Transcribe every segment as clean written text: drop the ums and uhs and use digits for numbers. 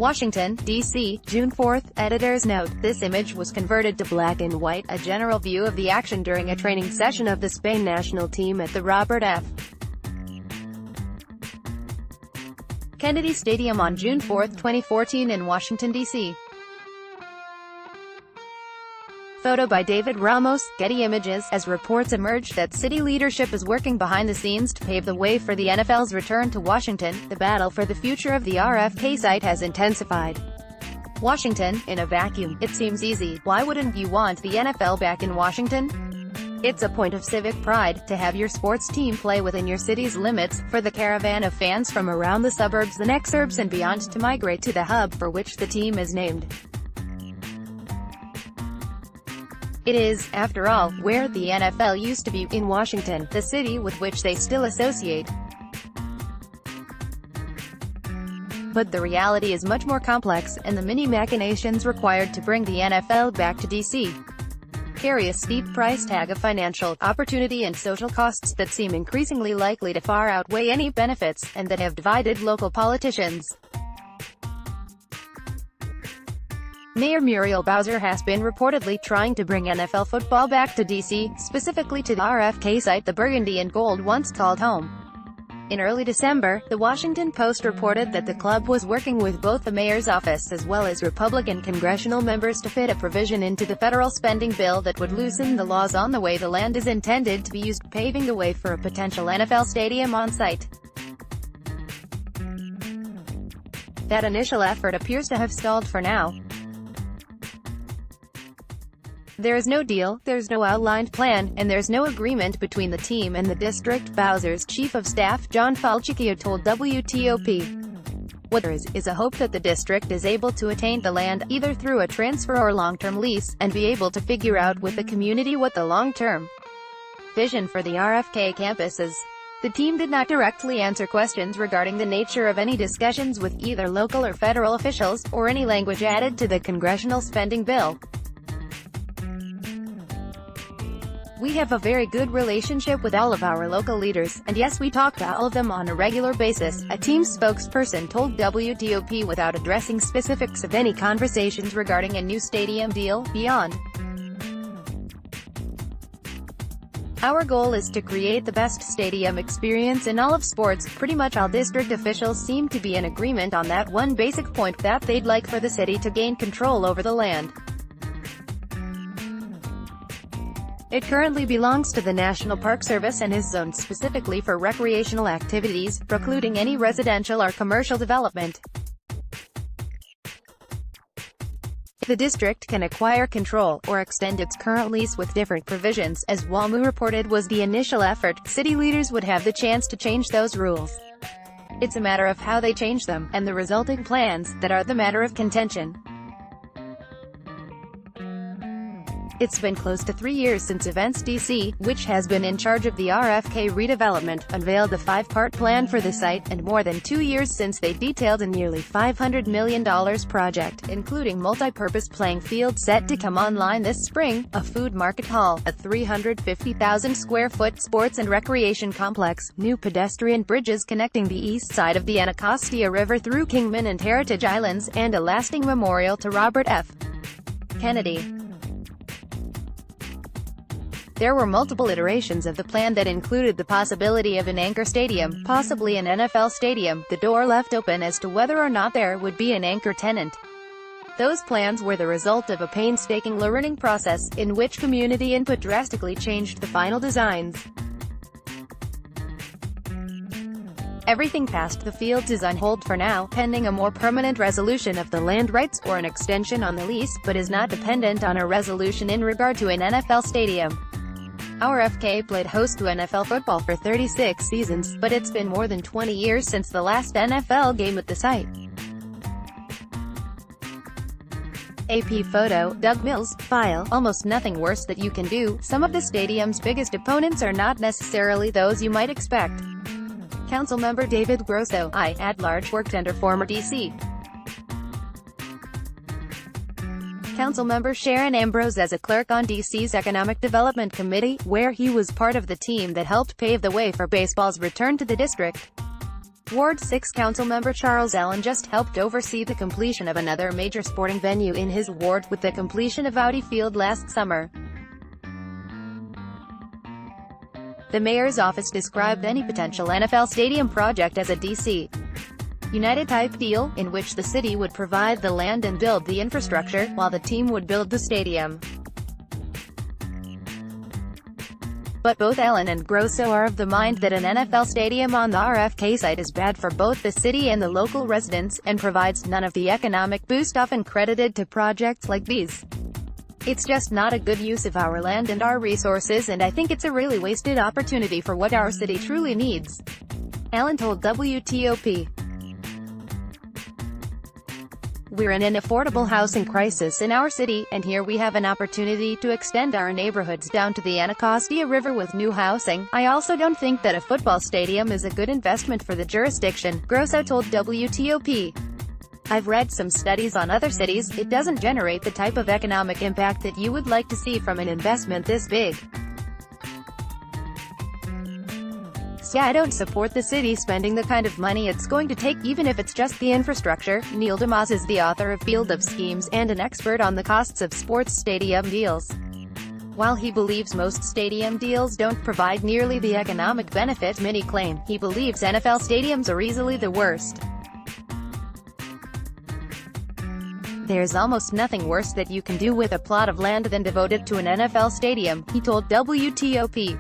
Washington, D.C., June 4. Editor's note: this image was converted to black and white, a general view of the action during a training session of the Spain national team at the Robert F. Kennedy Stadium on June 4, 2014 in Washington, D.C. Photo by David Ramos, Getty Images. As reports emerged that city leadership is working behind the scenes to pave the way for the NFL's return to Washington, the battle for the future of the RFK site has intensified. Washington, in a vacuum, it seems easy. Why wouldn't you want the NFL back in Washington? It's a point of civic pride to have your sports team play within your city's limits, for the caravan of fans from around the suburbs, the exurbs and beyond to migrate to the hub for which the team is named. It is, after all, where the NFL used to be, in Washington, the city with which they still associate. But the reality is much more complex, and the many machinations required to bring the NFL back to D.C. carry a steep price tag of financial, opportunity and social costs that seem increasingly likely to far outweigh any benefits, and that have divided local politicians. Mayor Muriel Bowser has been reportedly trying to bring NFL football back to D.C., specifically to the RFK site the Burgundy and Gold once called home. In early December, The Washington Post reported that the club was working with both the mayor's office as well as Republican congressional members to fit a provision into the federal spending bill that would loosen the laws on the way the land is intended to be used, paving the way for a potential NFL stadium on site. That initial effort appears to have stalled for now. There is no deal, there's no outlined plan, and there's no agreement between the team and the district, Bowser's chief of staff, John Falchicchio, told WTOP. What there is a hope that the district is able to attain the land, either through a transfer or long-term lease, and be able to figure out with the community what the long-term vision for the RFK campus is. The team did not directly answer questions regarding the nature of any discussions with either local or federal officials, or any language added to the congressional spending bill. We have a very good relationship with all of our local leaders, and yes, we talk to all of them on a regular basis, a team spokesperson told WTOP, without addressing specifics of any conversations regarding a new stadium deal. Beyond, our goal is to create the best stadium experience in all of sports. Pretty much all district officials seem to be in agreement on that one basic point, that they'd like for the city to gain control over the land. It currently belongs to the National Park Service and is zoned specifically for recreational activities, precluding any residential or commercial development. The district can acquire control, or extend its current lease with different provisions. As WAMU reported was the initial effort, city leaders would have the chance to change those rules. It's a matter of how they change them, and the resulting plans, that are the matter of contention. It's been close to 3 years since Events DC, which has been in charge of the RFK redevelopment, unveiled a 5-part plan for the site, and more than 2 years since they detailed a nearly $500 million project, including multi-purpose playing field set to come online this spring, a food market hall, a 350,000-square-foot sports and recreation complex, new pedestrian bridges connecting the east side of the Anacostia River through Kingman and Heritage Islands, and a lasting memorial to Robert F. Kennedy. There were multiple iterations of the plan that included the possibility of an anchor stadium, possibly an NFL stadium, the door left open as to whether or not there would be an anchor tenant. Those plans were the result of a painstaking learning process, in which community input drastically changed the final designs. Everything past the fields is on hold for now, pending a more permanent resolution of the land rights, or an extension on the lease, but is not dependent on a resolution in regard to an NFL stadium. RFK played host to NFL football for 36 seasons, but it's been more than 20 years since the last NFL game at the site. AP photo, Doug Mills, file, almost nothing worse that you can do. Some of the stadium's biggest opponents are not necessarily those you might expect. Councilmember David Grosso, at-large, worked under former D.C. Councilmember Sharon Ambrose as a clerk on D.C.'s Economic Development Committee, where he was part of the team that helped pave the way for baseball's return to the district. Ward 6 Councilmember Charles Allen just helped oversee the completion of another major sporting venue in his ward, with the completion of Audi Field last summer. The mayor's office described any potential NFL stadium project as a D.C. United-type deal, in which the city would provide the land and build the infrastructure, while the team would build the stadium. But both Allen and Grosso are of the mind that an NFL stadium on the RFK site is bad for both the city and the local residents, and provides none of the economic boost often credited to projects like these. It's just not a good use of our land and our resources, and I think it's a really wasted opportunity for what our city truly needs, Allen told WTOP. We're in an affordable housing crisis in our city, and here we have an opportunity to extend our neighborhoods down to the Anacostia River with new housing. I also don't think that a football stadium is a good investment for the jurisdiction, Grosso told WTOP. I've read some studies on other cities. It doesn't generate the type of economic impact that you would like to see from an investment this big. Yeah, I don't support the city spending the kind of money it's going to take, even if it's just the infrastructure. Neil DeMoss is the author of Field of Schemes, and an expert on the costs of sports stadium deals. While he believes most stadium deals don't provide nearly the economic benefit many claim, he believes NFL stadiums are easily the worst. There's almost nothing worse that you can do with a plot of land than devote it to an NFL stadium, he told WTOP.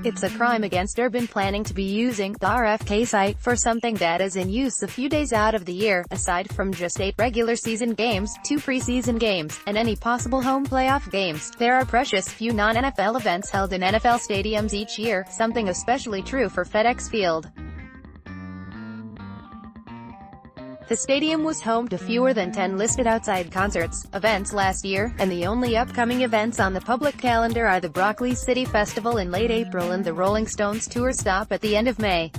It's a crime against urban planning to be using the RFK site for something that is in use a few days out of the year, aside from just 8 regular season games, 2 preseason games, and any possible home playoff games. There are precious few non-NFL events held in NFL stadiums each year, something especially true for FedEx Field. The stadium was home to fewer than 10 listed outside concerts events last year, and the only upcoming events on the public calendar are the Broccoli City Festival in late April and the Rolling Stones tour stop at the end of May.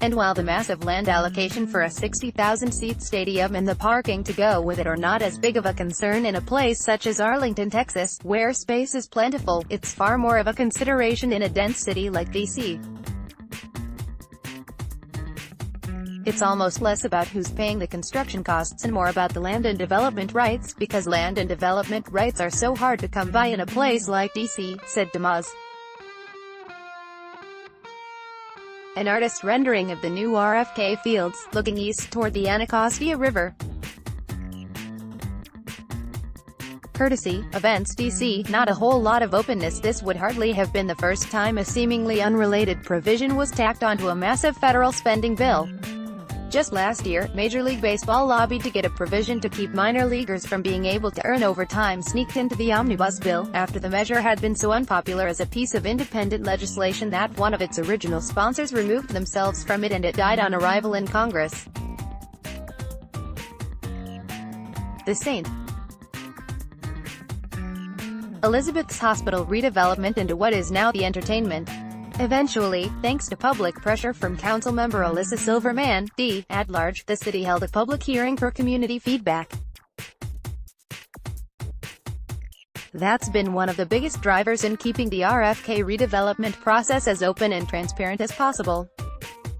And while the massive land allocation for a 60,000-seat stadium and the parking to go with it are not as big of a concern in a place such as Arlington, Texas, where space is plentiful, it's far more of a consideration in a dense city like D.C. It's almost less about who's paying the construction costs and more about the land and development rights, because land and development rights are so hard to come by in a place like D.C., said DeMoss. An artist's rendering of the new RFK Fields, looking east toward the Anacostia River. Courtesy, Events DC, not a whole lot of openness. This would hardly have been the first time a seemingly unrelated provision was tacked onto a massive federal spending bill. Just last year, Major League Baseball lobbied to get a provision to keep minor leaguers from being able to earn overtime sneaked into the omnibus bill, after the measure had been so unpopular as a piece of independent legislation that one of its original sponsors removed themselves from it and it died on arrival in Congress. The St. Elizabeth's Hospital redevelopment into what is now the Entertainment. Eventually, thanks to public pressure from Councilmember Alyssa Silverman, D. at-large, the city held a public hearing for community feedback. That's been one of the biggest drivers in keeping the RFK redevelopment process as open and transparent as possible.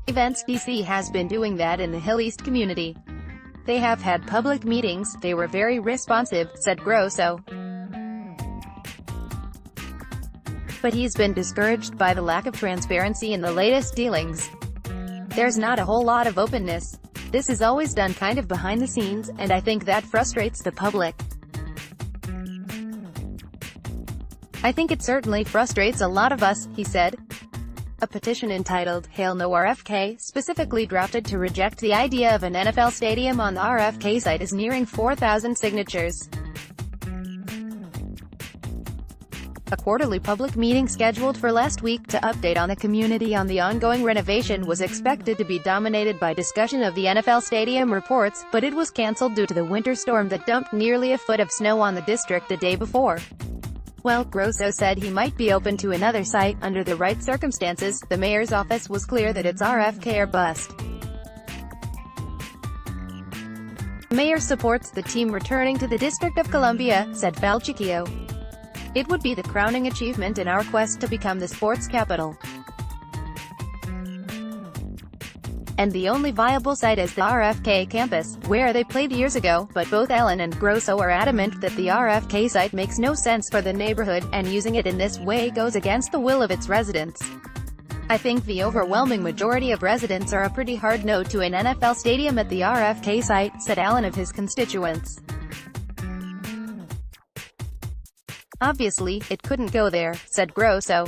Events DC has been doing that in the Hill East community. They have had public meetings, they were very responsive, said Grosso. But he's been discouraged by the lack of transparency in the latest dealings. There's not a whole lot of openness. This is always done kind of behind the scenes, and I think that frustrates the public. I think it certainly frustrates a lot of us, he said. A petition entitled, Hail No RFK, specifically drafted to reject the idea of an NFL stadium on the RFK site is nearing 4,000 signatures. A quarterly public meeting scheduled for last week to update on the community on the ongoing renovation was expected to be dominated by discussion of the NFL stadium reports, but it was cancelled due to the winter storm that dumped nearly a foot of snow on the district the day before. Well, Grosso said he might be open to another site, under the right circumstances. The mayor's office was clear that it's RFK or bust. The mayor supports the team returning to the District of Columbia, said. It would be the crowning achievement in our quest to become the sports capital. and the only viable site is the RFK campus, where they played years ago, but both Ellen and Grosso are adamant that the RFK site makes no sense for the neighborhood, and using it in this way goes against the will of its residents. I think the overwhelming majority of residents are a pretty hard no to an NFL stadium at the RFK site, said Allen of his constituents. Obviously, it couldn't go there, said Grosso.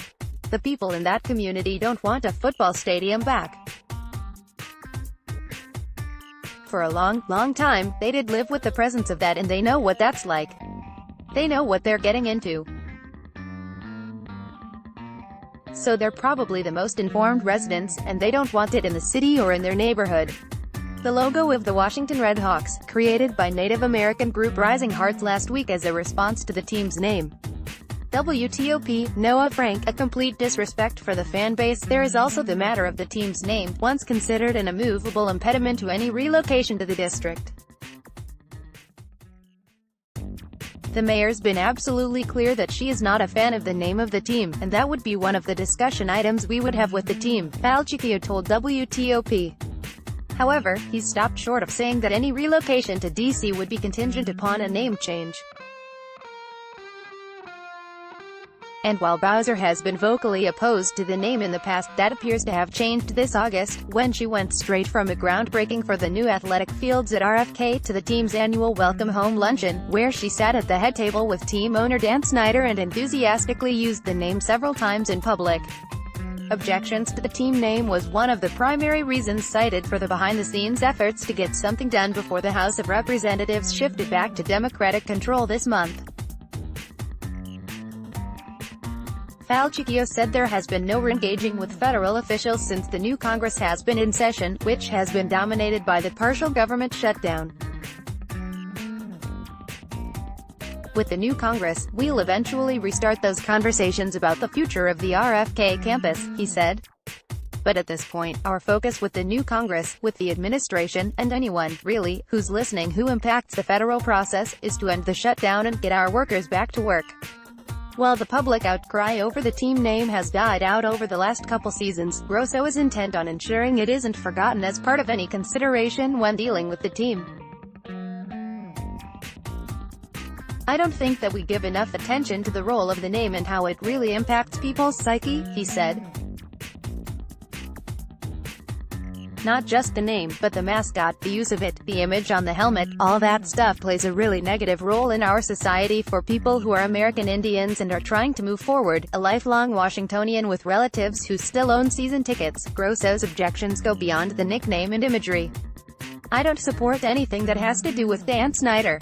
The people in that community don't want a football stadium back. For a long time, they did live with the presence of that, and they know what that's like. They know what they're getting into. So they're probably the most informed residents, and they don't want it in the city or in their neighborhood. The logo of the Washington Redhawks, created by Native American group Rising Hearts last week as a response to the team's name. WTOP, Noah Frank, a complete disrespect for the fan base. There is also the matter of the team's name, once considered an immovable impediment to any relocation to the district. The mayor's been absolutely clear that she is not a fan of the name of the team, and that would be one of the discussion items we would have with the team, Falchicchio told WTOP. However, he stopped short of saying that any relocation to D.C. would be contingent upon a name change. And while Bowser has been vocally opposed to the name in the past, that appears to have changed this August, when she went straight from a groundbreaking for the new athletic fields at RFK to the team's annual Welcome Home Luncheon, where she sat at the head table with team owner Dan Snyder and enthusiastically used the name several times in public. Objections to the team name was one of the primary reasons cited for the behind-the-scenes efforts to get something done before the House of Representatives shifted back to Democratic control this month. Falchicchio said there has been no re-engaging with federal officials since the new Congress has been in session, which has been dominated by the partial government shutdown. With the new Congress, we'll eventually restart those conversations about the future of the RFK campus, he said. But at this point, our focus with the new Congress, with the administration, and anyone, really, who's listening who impacts the federal process, is to end the shutdown and get our workers back to work. While the public outcry over the team name has died out over the last couple seasons, Grosso is intent on ensuring it isn't forgotten as part of any consideration when dealing with the team. I don't think that we give enough attention to the role of the name and how it really impacts people's psyche, he said. Not just the name, but the mascot, the use of it, the image on the helmet, all that stuff plays a really negative role in our society for people who are American Indians and are trying to move forward. A lifelong Washingtonian with relatives who still own season tickets, Grosso's objections go beyond the nickname and imagery. I don't support anything that has to do with Dan Snyder.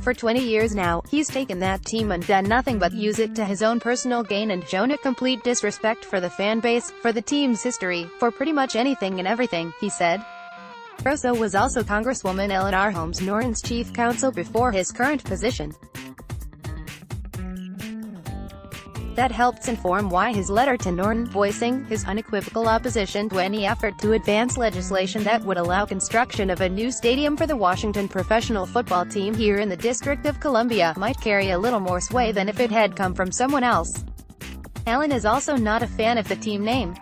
For 20 years now, he's taken that team and done nothing but use it to his own personal gain and shown a complete disrespect for the fan base, for the team's history, for pretty much anything and everything, he said. Grosso was also Congresswoman Eleanor Holmes Norton's chief counsel before his current position. That helps inform why his letter to Norton, voicing his unequivocal opposition to any effort to advance legislation that would allow construction of a new stadium for the Washington professional football team here in the District of Columbia, might carry a little more sway than if it had come from someone else. Allen is also not a fan of the team name.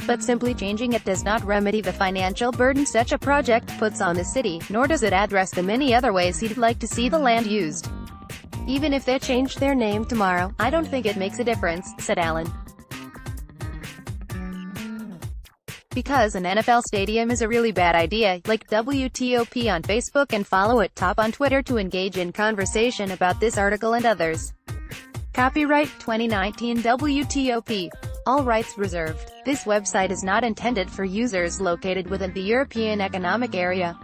But simply changing it does not remedy the financial burden such a project puts on the city, nor does it address the many other ways he'd like to see the land used. Even if they changed their name tomorrow, I don't think it makes a difference, said Allen. Because an NFL stadium is a really bad idea. Like WTOP on Facebook and follow at Top on Twitter to engage in conversation about this article and others. Copyright 2019 WTOP. All rights reserved. This website is not intended for users located within the European Economic Area.